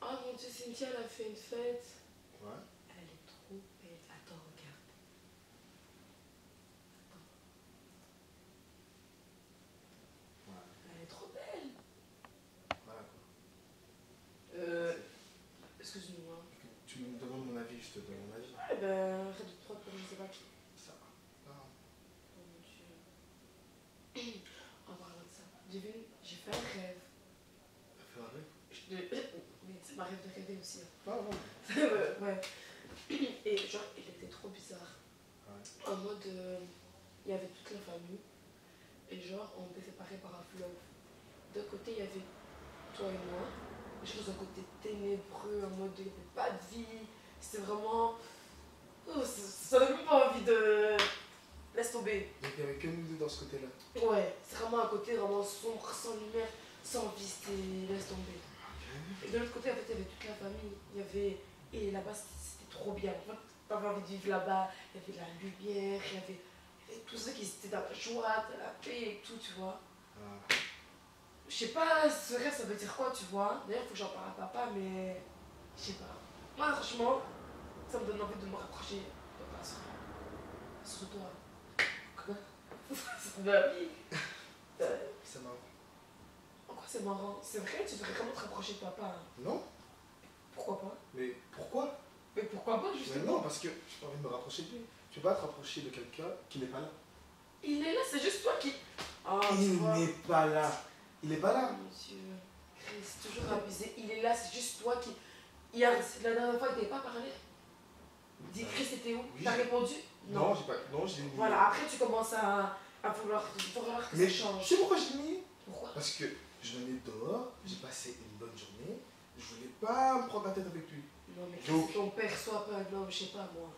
Ah mon dieu, Cynthia, elle a fait une fête. Ouais. Elle est trop belle. Attends, regarde. Attends. Ouais. Elle est trop belle. Voilà quoi. Excuse-moi. Tu me demandes mon avis, je te donne mon avis. Ouais, ben, arrête de te prendre comme je sais pas qui. Ça va. Ah. Oh mon dieu. En parlant de ça, j'ai fait un rêve. T'as fait un rêve? Mais ça m'arrive de rêver aussi. Ah ouais. Ouais. Et genre, il était trop bizarre. Ouais. En mode, il y avait toute la famille. Et genre, on était séparés par un fleuve. D'un côté, il y avait toi et moi. Et je dans un côté ténébreux, en mode, il n'y avait pas de vie. C'était vraiment... Oh, ça n'avait même pas envie de... Laisse tomber. Donc il n'y avait que nous deux dans ce côté-là. Ouais, c'est vraiment un côté vraiment sombre, sans lumière, sans vie, c'était... Laisse tomber. Et de l'autre côté, en fait, il y avait toute la famille. Il y avait... Et là-bas, c'était trop bien. En fait, t'avais envie de vivre là-bas. Il y avait de la lumière, il y avait tout ça qui était dans la joie, de la paix et tout, tu vois. Ah. Je sais pas, ce rêve, ça veut dire quoi, tu vois. D'ailleurs, il faut que j'en parle à papa, mais... Je sais pas. Moi, franchement, ça me donne envie de me rapprocher de papa sur toi. Quoi? Bah oui. C'est marrant. En quoi c'est marrant? C'est vrai, tu devrais vraiment te rapprocher de papa. Hein. Non? Pourquoi pas? Mais pourquoi? Mais pourquoi pas, justement? Mais non, parce que j'ai pas envie de me rapprocher de lui. Tu peux pas te rapprocher de quelqu'un qui n'est pas là. Il est là, c'est juste toi qui... Oh, Il n'est pas là. Il est pas là. Mon Dieu. C'est toujours abusé. Il est là, c'est juste toi qui... Hier, la dernière fois, il t'avait pas parlé. Dis, Chris, c'était où? Oui. T'as répondu? Non, j'ai pas. Non, j'ai mis. Voilà, après tu commences à vouloir que Mais ça change. tu sais pourquoi j'ai mis? Pourquoi? Parce que je venais dehors, j'ai passé une bonne journée, je voulais pas me prendre la tête avec lui. Non, mais Donc- que ton père soit pas un homme, je sais pas moi.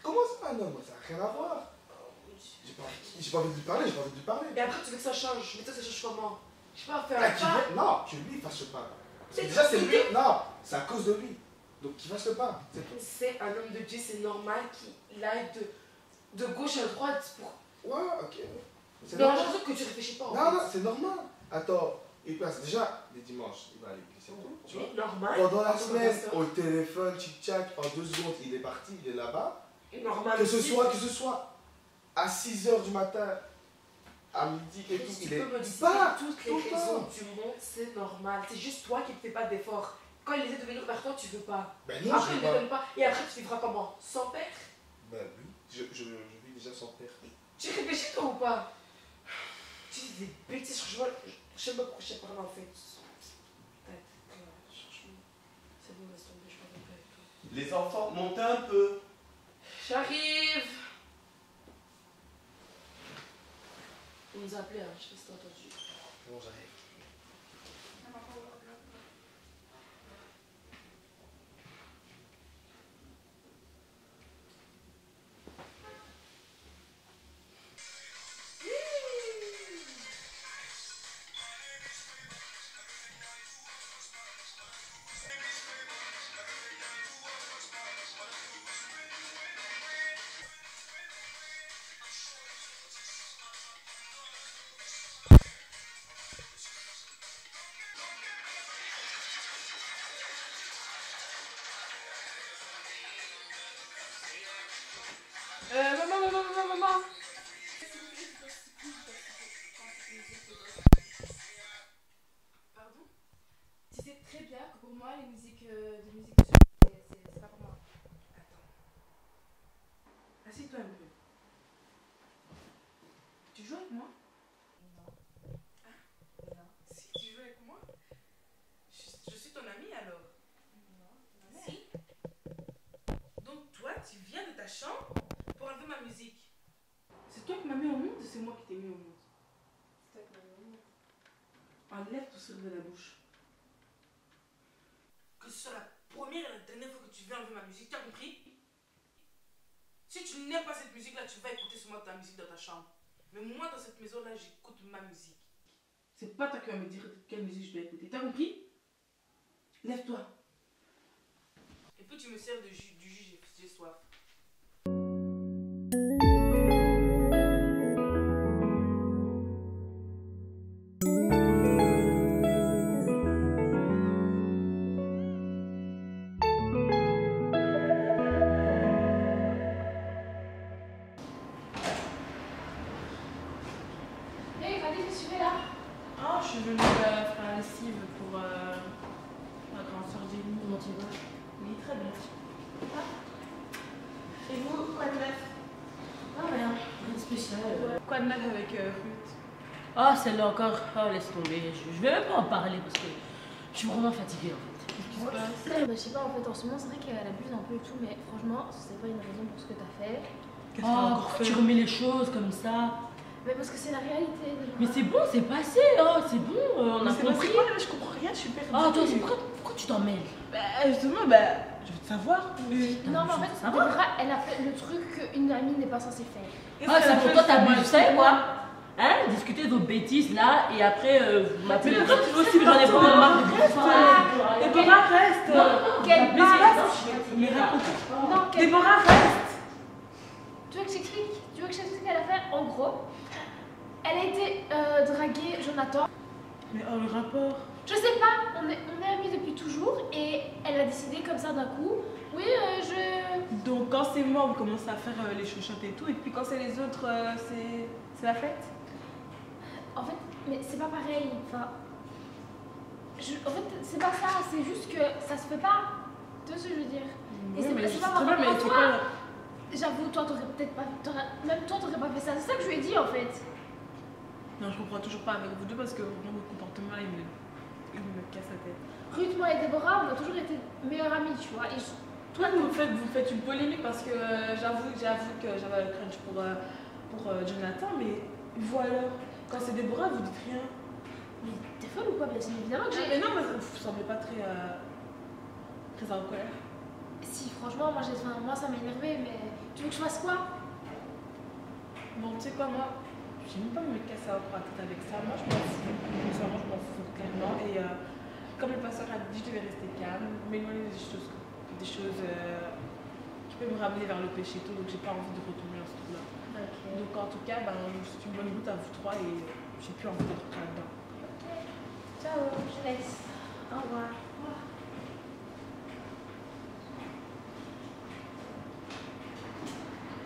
Comment ça, un homme? Ça n'a rien à voir. Oh, mon Dieu. J'ai pas envie de lui parler, j'ai pas envie de lui parler. Et après tu veux que ça change, mais toi ça change comment? Je sais pas, faire Ah, un pas. non, que lui fasse le pas. Parce que C'est déjà, c'est tout. lui. Non, c'est à cause de lui. Donc qu'il fasse le pas. C'est tout. C'est un homme de Dieu, c'est normal qu'il aille de gauche à droite pour... Ouais, ok. C'est Mais en normal. chose que tu réfléchis pas en Non, fait. non, c'est normal. Attends, il passe déjà les dimanches, il va à l'église, c'est tout. Tu vois? Oui, normal. Pendant la Quand on semaine, fait ça. au téléphone, tic-tac, en 2 secondes, il est parti, il est là-bas. Normal Que ce aussi. soit à 6 h du matin, à midi et tout, Tu il peux est me dire pas toutes les tout le raisons temps. du monde, c'est normal. C'est juste toi qui ne fais pas d'efforts. Quand il essaie de venir vers toi, tu veux pas. Ben non, Après, je il vais ne pas. donne pas. Et après, tu vivras comment? Sans père? Ben oui, je vis déjà sans père. Tu réfléchis toi ou pas? Tu dis des bêtises, franchement. Je sais pas pourquoi je t'ai parlé en fait. Franchement, c'est bon, laisse tomber, je parle pas avec toi. Les enfants, montez un peu. J'arrive! On nous a appelé, hein, je sais pas si t'as entendu. Bon, j'arrive. Maman. Pardon? Tu sais très bien que pour moi, les musiques de musique c'est pas pour moi. Attends. Assieds-toi un peu. Tu joues avec moi? Non. Non. Si tu joues avec moi, je suis ton amie alors. Non. Si. Donc toi, tu viens de ta chambre pour enlever ma musique. C'est toi qui m'as mis au monde ou c'est moi qui t'ai mis au monde? C'est toi qui m'as mis au monde. Enlève tout ça de la bouche. Que ce soit la première et la dernière fois que tu viens enlever ma musique, tu as compris? Si tu n'aimes pas cette musique-là, tu vas écouter seulement ta musique dans ta chambre. Mais moi, dans cette maison-là, j'écoute ma musique. C'est pas toi qui vas me dire quelle musique je dois écouter. T'as compris? Lève-toi. Et puis tu me sers du jus, j'ai soif. suis venue faire la lessive pour ma grande soeur Jenny. Comment tu vas? Oui, très bien. Et vous, quoi de neuf? Ah, rien de spécial. Quoi de neuf avec Ruth? Ah, celle-là encore, oh, laisse tomber. Je vais même pas en parler parce que je suis vraiment fatiguée en fait. Qu'est-ce qui se passe? Bah, je sais pas, en fait, en ce moment, c'est vrai qu'elle abuse un peu et tout, mais franchement, c'est pas une raison pour ce que t'as fait. Qu'est-ce qu'elle a Oh, encore tu fait? remets les choses comme ça. Mais parce que c'est la réalité. Déjà. Mais c'est bon, c'est passé, oh, c'est bon, on a C'est pas compris. quoi là? Je comprends rien, je suis perdue. Ah, toi, pourquoi tu t'en mêles? Bah, justement, bah, je veux te savoir. Non, mais en fait, Ça va? Déborah, elle a fait le truc qu'une amie n'est pas censée faire. Ah, c'est pour toi, t'abuses, ça et moi. Hein, discuter de vos bêtises là et après vous m'appelez. Mais toi, tu veux aussi j'en ai pas marre de Déborah, reste. Quelle Mais base. raconte. Non, quelle... Déborah, reste. Tu veux que je t'explique? Tu veux que je t'explique ce qu'elle a fait? En gros, elle a été draguer Jonathan. Mais oh, le rapport. Je sais pas, on est amis depuis toujours et elle a décidé comme ça d'un coup. Oui, je... Donc quand c'est moi, vous commencez à faire les chouchottes et tout, et puis quand c'est les autres, c'est la fête. En fait, mais c'est pas pareil. Enfin, en fait, c'est pas ça. C'est juste que ça se fait pas. Tu vois ce que je veux dire? Et Oui, mais c'est je pas sais très bien, mais c'est quoi? J'avoue, toi, t'aurais peut-être pas... Même toi, t'aurais pas fait ça. C'est ça que je lui ai dit, en fait. Non, je comprends toujours pas avec vous deux parce que vraiment, votre comportement, il me casse la tête. Ruth, moi et Déborah, on a toujours été meilleures amies, tu vois. Et Toi, vous faites une polémique parce que j'avoue que j'avais le crunch pour Jonathan, mais voilà. Quand c'est Déborah, vous dites rien. Mais t'es folle ou quoi? Bien évidemment que j'ai... Mais non, mais vous semblez pas très en colère. Si, franchement, moi ça m'a énervé, mais tu veux que je fasse quoi? Bon, tu sais quoi, moi, j'ai même pas me casser la tête avec ça. Moi, je m'en fous. Sincèrement, je m'en fous clairement. Et comme le pasteur a dit, je devais rester calme, m'éloigner des choses qui peuvent me ramener vers le péché et tout. Donc, j'ai pas envie de retourner dans ce truc-là. Ok. Donc, en tout cas, c'est une bonne route à vous trois et j'ai plus envie d'être là-dedans. Ciao, je laisse. Au revoir.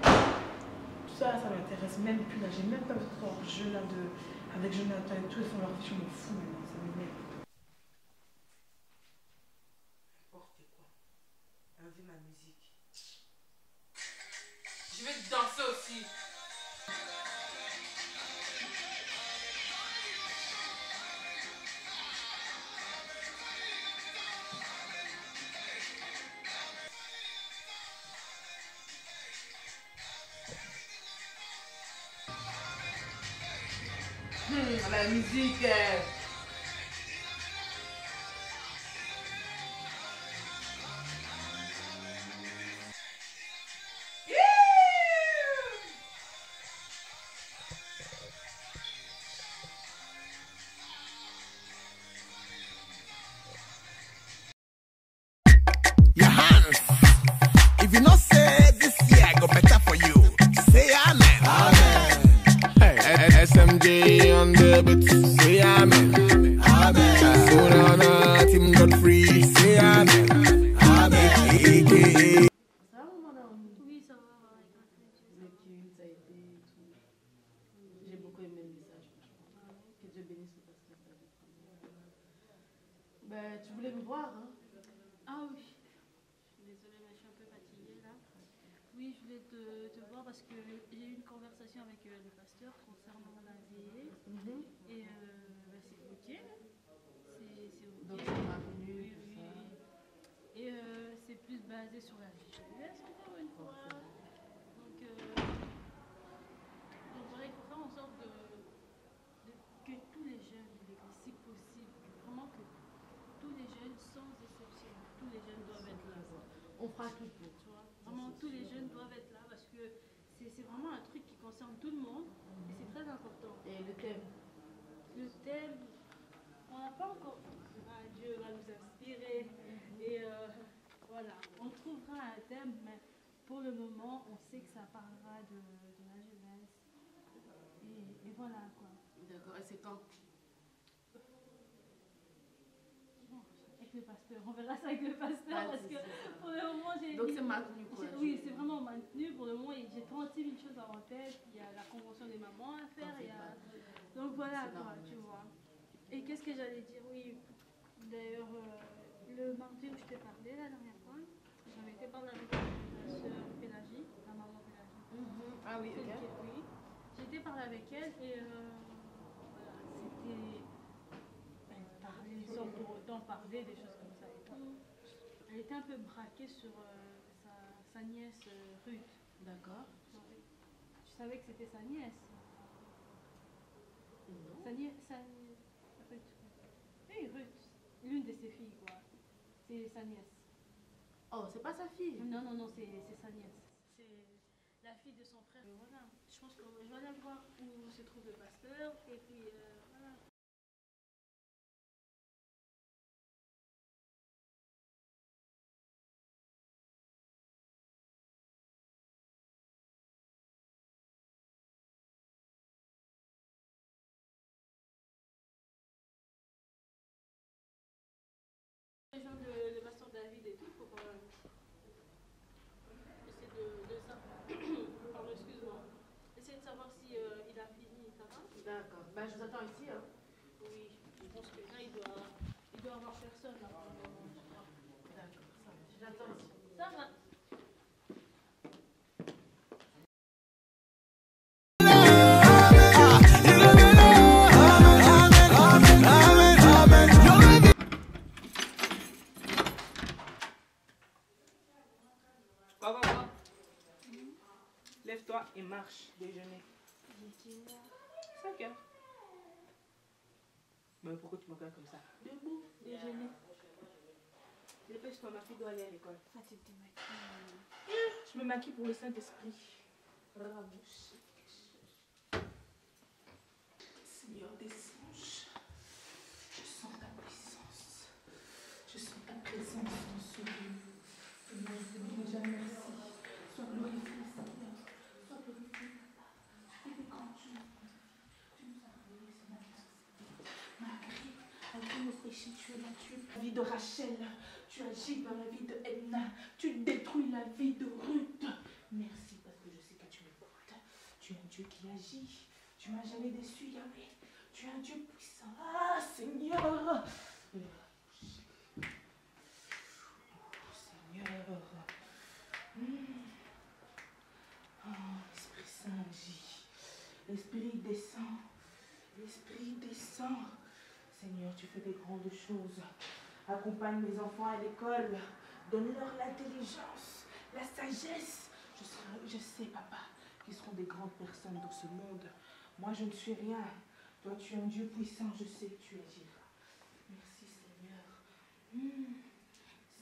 Tout ça, ça m'intéresse même plus là. J'ai même pas besoin de faire jeu là avec Jonathan et tout. Ils font leur vie, je me fous maintenant. Ça m'énerve. N'importe quoi. Enlever ma musique. Je vais danser aussi. La musique. Your hands. If you not say this year go better for you, say amen. Amen. Hey, SMJ on the beat, say amen. Amen. Sonana, Tim Godfrey, say amen. Amen. AKA. Ça va, madame? Oui, ça va, Le culte, ça a été et tout. J'ai beaucoup aimé le message, franchement. Que Dieu bénisse le pasteur David. Ben, tu voulais me voir, hein? Ah oui, je suis désolée, mais je suis un peu fatiguée là. Oui, je voulais te voir parce que j'ai eu une conversation avec le pasteur concernant la VE et c'est ok. C'est ok. Donc, c'est pas venu, Oui, tout oui. ça. Et c'est plus basé sur la jeunesse encore une fois. Donc voilà, il faut faire en sorte que tous les jeunes de l'église, si possible, vraiment que tous les jeunes, sans exception, tous les jeunes doivent être là. On fera tout pour. Tu vois, vraiment tous les jeunes doivent être là parce que c'est vraiment un truc qui concerne tout le monde et c'est très important. Et le thème? Le thème, on n'a pas encore. Ah, Dieu va nous inspirer et voilà, on trouvera un thème, mais pour le moment, on sait que ça parlera de la jeunesse et voilà quoi. D'accord, et c'est quand? Avec le pasteur, on verra ça avec le pasteur Ah, parce c'est que ça. pour le moment j'ai. Donc c'est maintenu quoi? Oui, c'est vraiment maintenu. Pour le moment, j'ai 36 000 choses en tête. Il y a la convention des mamans à faire. Ah, Il y a... c'est pas- Donc voilà c'est quoi, normal. tu vois. Et qu'est-ce que j'allais dire? Oui, d'ailleurs, le mardi où je t'ai parlé la dernière fois, j'avais été parler avec la soeur Pélagie, la maman Pélagie. Ah oui, Celle ok. oui. J'ai été parler avec elle et voilà, c'était. Elle parlait sans pour autant parler des choses comme ça et tout. Elle était un peu braquée sur sa nièce Ruth. D'accord. Tu savais que c'était sa nièce? Non. Sa nièce. Ruth. Oui, Ruth. L'une de ses filles, quoi. C'est sa nièce. Oh, c'est pas sa fille. Non, non, non, c'est sa nièce. C'est la fille de son frère. Voilà. Je pense que je vais aller voir où se trouve le pasteur. Et puis, voilà. Rejoindre le pasteur David et tout pour essayer de ça. Pardon, excuse-moi. Essayer de savoir si il a fini, ça va? D'accord. Ben, je vous attends ici. Hein. Oui, je pense que là, il doit avoir personne là pour le moment. D'accord, ça va. Je l'attends ici. Ça va. Va. Lève-toi et marche, déjeuner. 5 heures. Mais pourquoi tu me regardes comme ça? Debout, déjeuner. Dépêche-toi, ma fille doit aller à l'école. Ah, tu te maquilles. Je me maquille pour le Saint-Esprit. Seigneur des anges, je sens ta puissance. Je sens ta présence dans ce lieu. Seigneur, je te dis déjà merci. Sois glorifié, Seigneur. Sois glorifié, Papa. Tu fais des grandes choses. Tu nous as révélé, Seigneur, ta société. Malgré nos péchés, tu es là. Tu es la vie de Rachel. Tu agis dans la vie de Edna. Tu détruis la vie de Ruth. Merci parce que je sais que tu m'écoutes. Tu es un Dieu qui agit. Tu m'as jamais déçu, Yahweh. Tu es un Dieu puissant. Ah, Seigneur. Seigneur. Oh, Esprit Saint agit. L'Esprit descend. L'Esprit descend. Seigneur, tu fais des grandes choses. Accompagne mes enfants à l'école. Donne-leur l'intelligence, la sagesse. Je sais, Papa, qu'ils seront des grandes personnes dans ce monde. Moi, je ne suis rien. Toi, tu es un Dieu puissant. Je sais que tu agiras. Merci, Seigneur.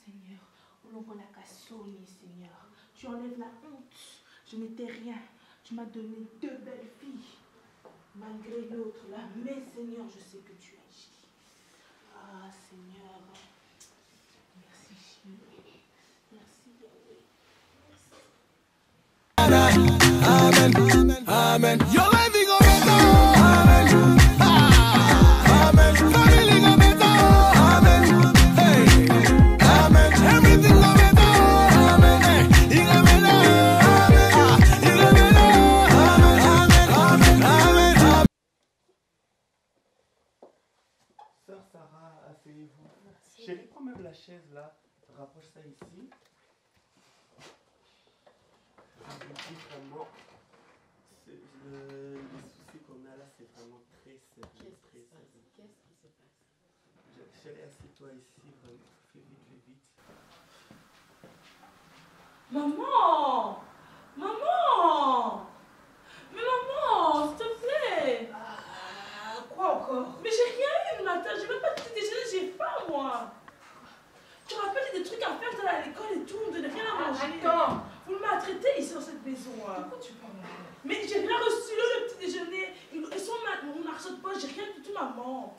Seigneur, Seigneur. Tu enlèves la honte. Je n'étais rien. Tu m'as donné 2 belles filles. Malgré l'autre là. Mais, Seigneur, je sais que tu agis. Ah, Seigneur. Merci, Jésus. Merci, Yahweh. Amen. Amen. Your life is gonna be better. Amen. Amen. Family gonna be better. Amen. Hey. Amen. Everything gonna be better. Amen. Hey. You gonna be better. Amen. You gonna be better. Amen. Amen. Amen. Amen. Sœur Sarah, asseyez-vous. Chérie, prends même la chaise là. Rapproche ça ici. Je vous dis vraiment, les soucis qu'on a là, c'est vraiment très sérieux. Qu'est-ce qui se passe? Chérie, assieds-toi ici, vraiment. Fais vite. Maman! Maman! Mais maman, s'il te plaît! Ah, quoi encore? Mais j'ai rien eu le matin, j'ai même pas petit déjeuner, j'ai faim moi! Tu te rappelles des trucs à faire à l'école et tout, on ne donnait rien à manger. Attends! Vous me maltraitez ici dans cette maison. Pourquoi tu parles? Mais j'ai rien reçu le petit déjeuner. Ils sont mon argent de poche, j'ai rien du tout, maman.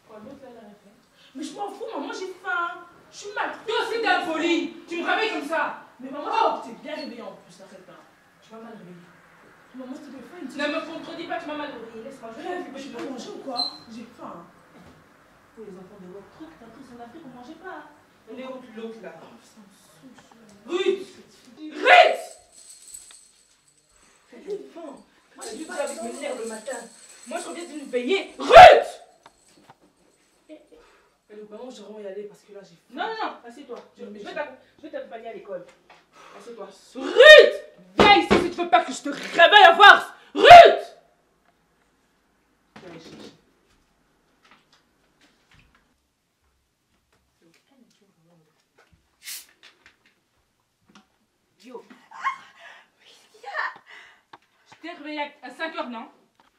Quoi, l'autre là, elle a fait? Mais je m'en fous, maman, j'ai faim. Je suis maltraitée. Toi aussi, t'es impoli! Tu me réveilles comme ça! Mais maman, t'es bien réveillée en plus, ça fait pas. Tu m'as mal réveillé. Maman, s'il te plaît, fais une petite. Ne me contredis pas, tu m'as mal réveillé. Laisse-moi, je vais Mais je peux manger ou quoi? J'ai faim. Pour les enfants de votre truc, t'as pris en Afrique, on mangeait pas. Elle est où l'autre là? Ruth! Ruth! J'ai faim. Moi, j'ai dû parler avec mes nerfs le matin. Moi, je reviens de nous payer. Ruth! vraiment, je vais vraiment y aller parce que là, j'ai faim. Non, non, non, assieds-toi. Je vais t'accompagner à l'école. Assieds-toi. Ruth! Viens ici si tu veux pas que je te réveille à force! Ruth! Viens ici. Yo. Je t'ai réveillé à 5h, non?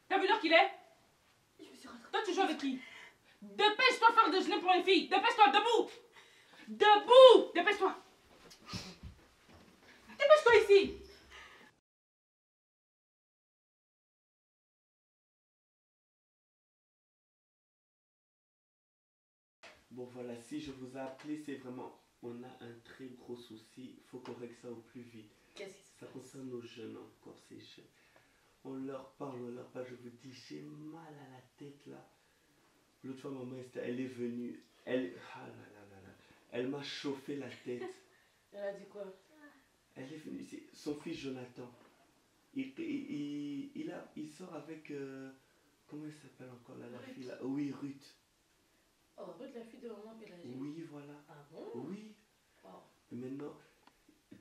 T'as vu l'heure qu'il est? Toi, tu joues avec qui? Dépêche-toi faire le déjeuner pour les filles. Dépêche-toi, debout! Debout! Dépêche-toi! Dépêche-toi ici! Bon voilà, si je vous ai appelé, c'est vraiment, on a un très gros souci, il faut qu'on règle ça au plus vite. Qu'est-ce qui se Ça passe? concerne nos jeunes encore, ces jeunes. On leur parle, je vous dis, j'ai mal à la tête là. L'autre fois, maman, elle est venue, ah là là là là, elle m'a chauffé la tête. Elle a dit quoi? Elle est venue, c'est son fils Jonathan. Il sort avec, comment elle s'appelle encore là, la Ruth. fille là? Oui, Ruth. Oh, Ruth, la fille de maman Pélagie. Oui, voilà. Ah bon? Oui. Oh. Et maintenant,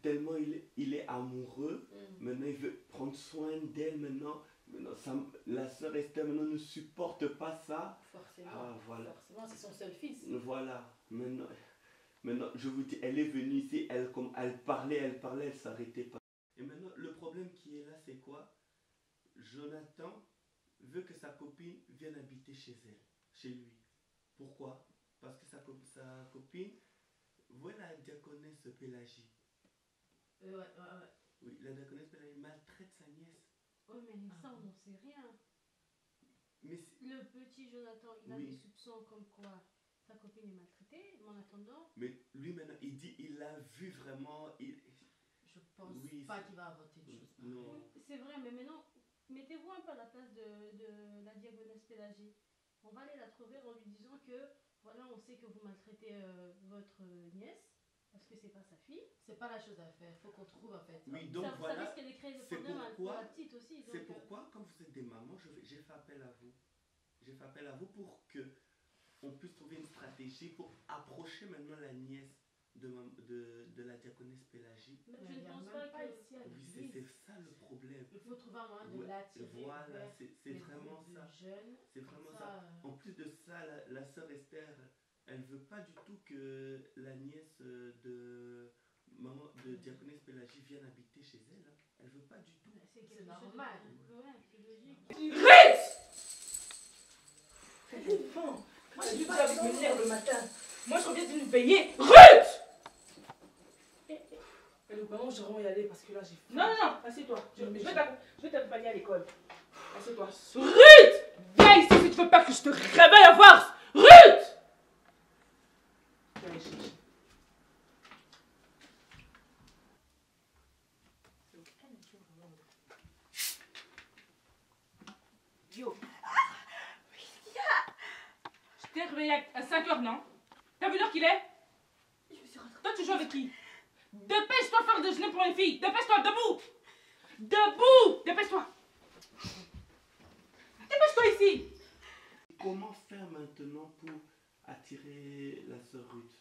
tellement il est amoureux, maintenant il veut prendre soin d'elle maintenant. La sœur Esther maintenant ne supporte pas ça. Forcément. Ah, voilà. Forcément, c'est son seul fils. Voilà. Maintenant, je vous dis, elle est venue ici, elle parlait, elle s'arrêtait pas. Et maintenant, le problème qui est là, c'est quoi? Jonathan veut que sa copine vienne habiter chez elle, chez lui. Pourquoi? Parce que sa copine, voilà la diaconesse Pélagie. Ouais. Oui, la diaconesse Pélagie maltraite sa nièce. Oh, mais ça, on n'en sait rien. Mais Le petit Jonathan, il a Oui. des soupçons comme quoi sa copine est maltraitée, mais en attendant, lui maintenant, il dit, il l'a vu vraiment. je pense Oui, pas c'est- qu'il va inventer une chose pareille. Non. C'est vrai, mais maintenant, mettez-vous un peu à la place de la diagonesse Pélagie. On va aller la trouver en lui disant que, voilà, on sait que vous maltraitez votre nièce, parce que c'est pas sa fille. C'est pas la chose à faire, faut qu'on trouve en fait. Oui, donc ça voilà. risque de créer des C'est problèmes pour pourquoi- la petite aussi. C'est donc, pourquoi, quand vous êtes des mamans, j'ai fait appel à vous. J'ai fait appel à vous pour que on puisse trouver une stratégie pour approcher maintenant la nièce de la diaconesse Pélagie. mais Mais je il ne y a pense même pas pas que... ici à Oui, l'église. c'est ça le problème. Il faut trouver un moyen de Ouais, l'attirer voilà, vers c'est les vraiment groupes de ça. jeunes. C'est vraiment Comme ça. En plus de ça, la sœur Esther, elle veut pas du tout que la nièce de diaconesse Pélagie vienne habiter chez elle. Hein. Elle veut pas du tout. C'est quelque C'est chose normal. Ouais, c'est logique. Ruth! Moi, j'ai dû parler avec mes nerfs le matin. Moi, je reviens d'une veillée. Ruth! Vraiment, je vais vraiment y aller parce que là, j'ai faim. Non, non, non, assieds-toi. Je vais t'accompagner à l'école. Assieds-toi. Ruth! Viens ici si tu veux pas que je te réveille à force! Ruth! Viens ici. Yo. Je t'ai réveillé à 5h, non? T'as vu l'heure qu'il est? Toi, tu joues avec qui? Dépêche-toi faire le déjeuner pour les filles. Dépêche-toi, debout! Debout! Dépêche-toi! Dépêche-toi ici! Comment faire maintenant pour attirer la sœur Ruth?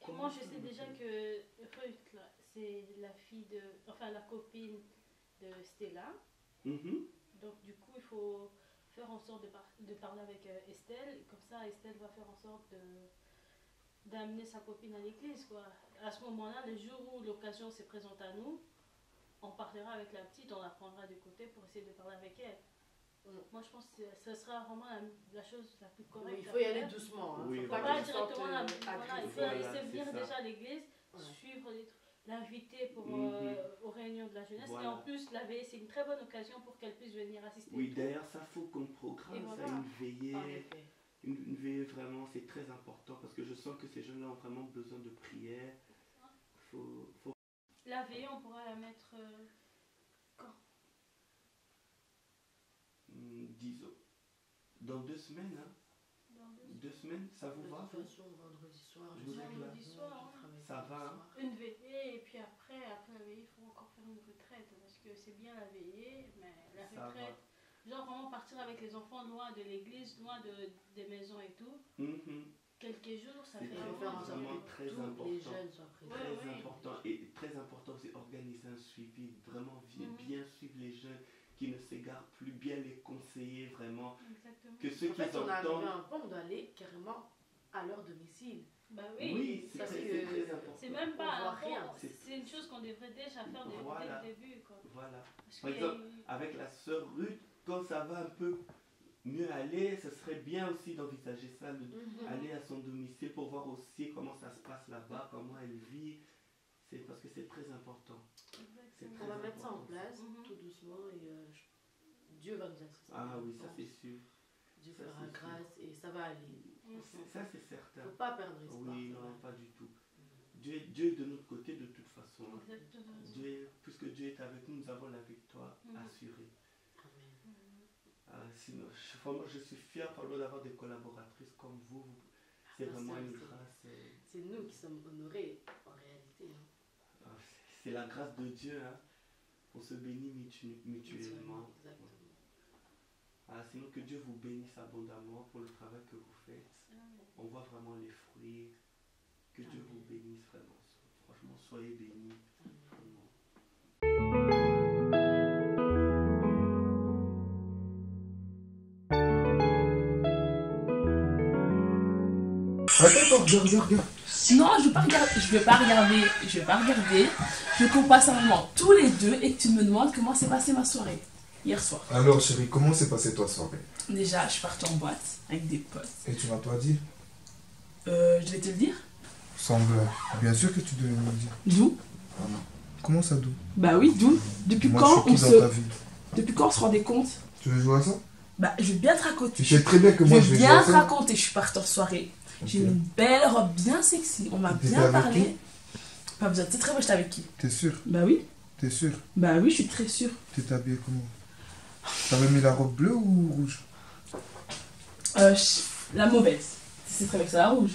Moi, je sais déjà que Ruth, là, c'est la fille de... Enfin, la copine de Stella. Donc, du coup, il faut faire en sorte de parler avec Estelle. Comme ça, Estelle va faire en sorte d'amener sa copine à l'église, quoi. À ce moment-là, le jour où l'occasion se présente à nous, on partira avec la petite, on la prendra de côté pour essayer de parler avec elle. Moi, je pense que ce sera vraiment la chose la plus correcte. Oui, il faut y aller doucement. Hein. Oui, Faut voilà. pas Pas qu'il se sente directement voilà, il faut la Voilà, laisser c'est venir ça. déjà à l'église, Ouais. suivre l'inviter pour aux réunions de la jeunesse. Voilà. Et en plus, la veille, c'est une très bonne occasion pour qu'elle puisse venir assister. Oui, d'ailleurs, ça faut qu'on programme Et ça, voilà. une veillée. En effet. Une veillée, vraiment, c'est très important parce que je sens que ces jeunes-là ont vraiment besoin de prière. Faut... La veillée, on pourra la mettre quand? Disons, dans 2 semaines, hein. Dans 2 semaines, ça vous De va? toute façon, vendredi soir, Vous êtes là? Vendredi soir, hein. Ça va, hein? Une veillée, et puis après la veillée, il faut encore faire une retraite. Parce que c'est bien la veillée, mais la Ça retraite, genre vraiment partir avec les enfants loin de l'église, loin des maisons et tout. quelques jours, ça C'est fait vraiment vraiment très Tous les important. jeunes soient présents. Très important. Et très important, c'est organiser un suivi. Vraiment bien suivre les jeunes qui ne s'égarent plus, bien les conseiller vraiment. Exactement. Que ceux En qui fait, on est arrivé entendent. à un point où on doit aller carrément à leur domicile. Bah Oui, c'est parce très, que c'est très important. c'est même On pas voit un rien. bon, c'est une chose qu'on devrait déjà faire dès Voilà. le début. Quoi. Voilà. Parce Par que- exemple, avec la sœur Ruth, quand ça va un peu mieux aller, ce serait bien aussi d'envisager ça, aller à son domicile pour voir aussi comment ça se passe là-bas, comment elle vit. C'est parce que c'est très important. C'est On très va mettre ça en important. place tout doucement et Dieu va nous assister. Ah oui, ça c'est sûr. Dieu ça, fera c'est sûr. grâce et ça va aller. Ça c'est certain. Faut pas perdre espoir. Oui, ça non, va. pas du tout. Dieu est de notre côté de toute façon. Hein. Exactement. Puisque Dieu est avec nous, nous avons la victoire assurée. Amen. Sinon, vraiment, je suis fier d'avoir des collaboratrices comme vous. C'est vraiment une grâce. C'est nous qui sommes honorés en réalité. Hein. C'est la grâce de Dieu. Hein. On se bénit mutuellement. Exactement. Sinon, que Dieu vous bénisse abondamment pour le travail que vous faites. On voit vraiment les fruits. Que Dieu vous bénisse vraiment. Franchement, soyez bénis. Vraiment. Attends, regarde. Non, je vais pas regarder. Je veux qu'on passe un moment tous les deux et que tu me demandes comment s'est passée ma soirée hier soir. Alors chérie, comment s'est passée ta soirée? Déjà, je suis partie en boîte avec des potes. Et tu m'as pas dit? Je vais te le dire. Semble. Bien sûr que tu devais me le dire. D'où? Comment ça d'où? Bah oui, d'où? Depuis Moi, quand je suis qui dans ta vie? Depuis quand on se rendait compte? Tu veux jouer à ça? Bah, je vais bien te raconter. Tu sais très bien que moi je vais jouer bien à te ça. raconter. Je suis partie en soirée. J'ai Ok. une belle robe bien sexy. On m'a T'étais bien avec parlé. qui? Pas besoin. C'est très beau, j'étais avec qui? T'es sûr? Bah oui. T'es sûr? Bah oui, je suis très sûre. T'étais habillée comment? T'avais mis la robe bleue ou rouge? La mauvaise. C'est très bien que c'est la rouge.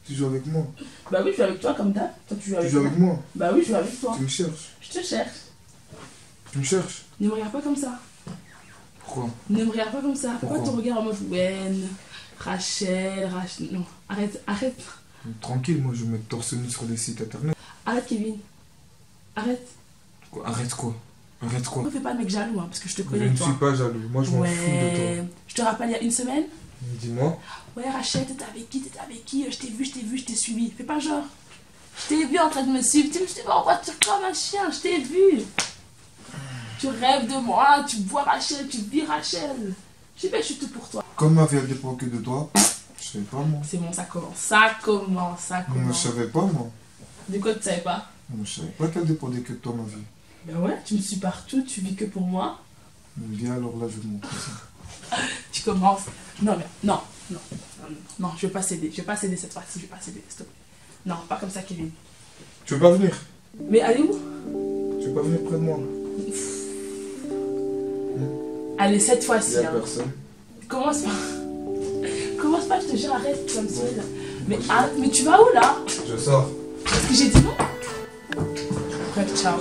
Tu joues avec moi? Bah oui, je joue avec toi comme d'hab. Toi, tu joues Tu avec joues moi. avec moi? Bah oui, je joue avec toi. Tu me cherches? Je te cherche. Tu me cherches? Ne me regarde pas comme ça. Pourquoi? Ne me regarde pas comme ça. Pourquoi Pourquoi ton regard en mode Wen, Rachel. Non, arrête. Tranquille, moi je vais mettre torse nu sur les sites internet. Arrête, Kevin. Arrête. Quoi? Arrête quoi? Arrête quoi? Ne fais pas le mec jaloux, hein, parce que je te Je connais, ne toi. suis pas jaloux, moi je m'en fous de Ouais. Je te rappelle, il y a une semaine. toi. Dis-moi. Ouais, Rachel, t'étais avec qui? Je t'ai suivi. Fais pas genre. Je t'ai vu en train de me suivre. Tu me suis en voiture comme un chien. Je t'ai vu. Tu rêves de moi. Tu vois Rachel. Tu vis Rachel. Je suis tout pour toi. Comme ma vie elle dépend que de toi, je savais pas moi. C'est bon, ça commence. Moi je savais pas moi. De quoi tu savais pas? Moi je savais pas qu'elle dépendait que de toi ma vie. Ben ouais, tu me suis partout. Tu vis que pour moi. Viens alors là je vais te montrer ça. Tu commences. Non, je vais pas céder. Je vais pas céder cette fois-ci. Je vais pas céder, s'il te plaît. Non, pas comme ça, Kevin. Tu veux pas venir? Mais allez où? Tu veux pas venir près de moi? Allez, cette Il fois-ci. y a Hein. personne. Commence pas, je te jure, arrête comme ça. Mais tu vas où là? Je sors. Parce que j'ai dit non. Bref, ciao.